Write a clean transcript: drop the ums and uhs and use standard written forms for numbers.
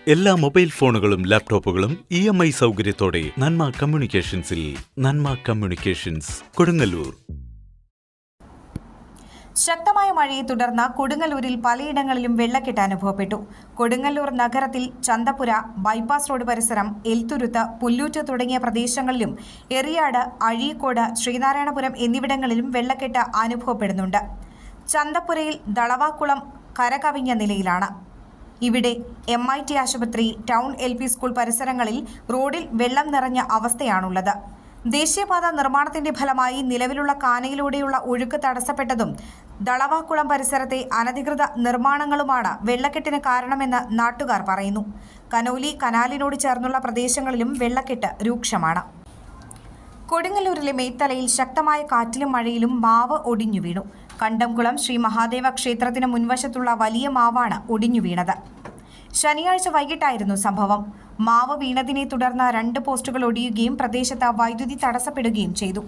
എല്ലാ മൊബൈൽ ഫോണുകളും ലാപ്ടോപ്പുകളും EMI സൗകര്യത്തോടെ നന്മ കമ്മ്യൂണിക്കേഷൻസിൽ. നന്മ കമ്മ്യൂണിക്കേഷൻസ്, കൊടുങ്ങല്ലൂർ. ശക്തമായ മഴയെ തുടർന്ന് കൊടുങ്ങല്ലൂരിൽ പലയിടങ്ങളിലും വെള്ളക്കെട്ട് അനുഭവപ്പെട്ടു. കൊടുങ്ങല്ലൂർ നഗരത്തിൽ ചന്തപുര, ബൈപ്പാസ് റോഡ് പരിസരം, എൽത്തുരുത്ത്, പുല്ലൂറ്റ് തുടങ്ങിയ പ്രദേശങ്ങളിലും എറിയാട്, അഴീക്കോട്, ശ്രീനാരായണപുരം എന്നിവിടങ്ങളിലും വെള്ളക്കെട്ട് അനുഭവപ്പെടുന്നുണ്ട്. ചന്തപുരയിൽ ദളവാക്കുളം കരകവിഞ്ഞ നിലയിലാണ്. ഇവിടെ MIT ആശുപത്രി, ടൗൺ LP സ്കൂൾ പരിസരങ്ങളിൽ റോഡിൽ വെള്ളം നിറഞ്ഞ അവസ്ഥയാണുള്ളത്. ദേശീയപാത നിർമ്മാണത്തിന്റെ ഫലമായി നിലവിലുള്ള കാനയിലൂടെയുള്ള ഒഴുക്ക് തടസ്സപ്പെട്ടതും ദളവാക്കുളം പരിസരത്തെ അനധികൃത നിർമ്മാണങ്ങളുമാണ് വെള്ളക്കെട്ടിന് കാരണമെന്ന് നാട്ടുകാർ പറയുന്നു. കനോലി കനാലിനോട് ചേർന്നുള്ള പ്രദേശങ്ങളിലും വെള്ളക്കെട്ട് രൂക്ഷമാണ്. കൊടുങ്ങല്ലൂരിലെ മേത്തലയിൽ ശക്തമായ കാറ്റിലും മഴയിലും മാവ് ഒടിഞ്ഞു വീണു. കണ്ടംകുളം ശ്രീ മഹാദേവ ക്ഷേത്രത്തിന് മുൻവശത്തുള്ള വലിയ മാവാണ് ഒടിഞ്ഞു വീണത്. ശനിയാഴ്ച വൈകിട്ടായിരുന്നു സംഭവം. മാവ് വീണതിനെ തുടർന്ന് 2 പോസ്റ്റുകൾ ഒടിയുകയും പ്രദേശത്ത് വൈദ്യുതി തടസ്സപ്പെടുകയും ചെയ്തു.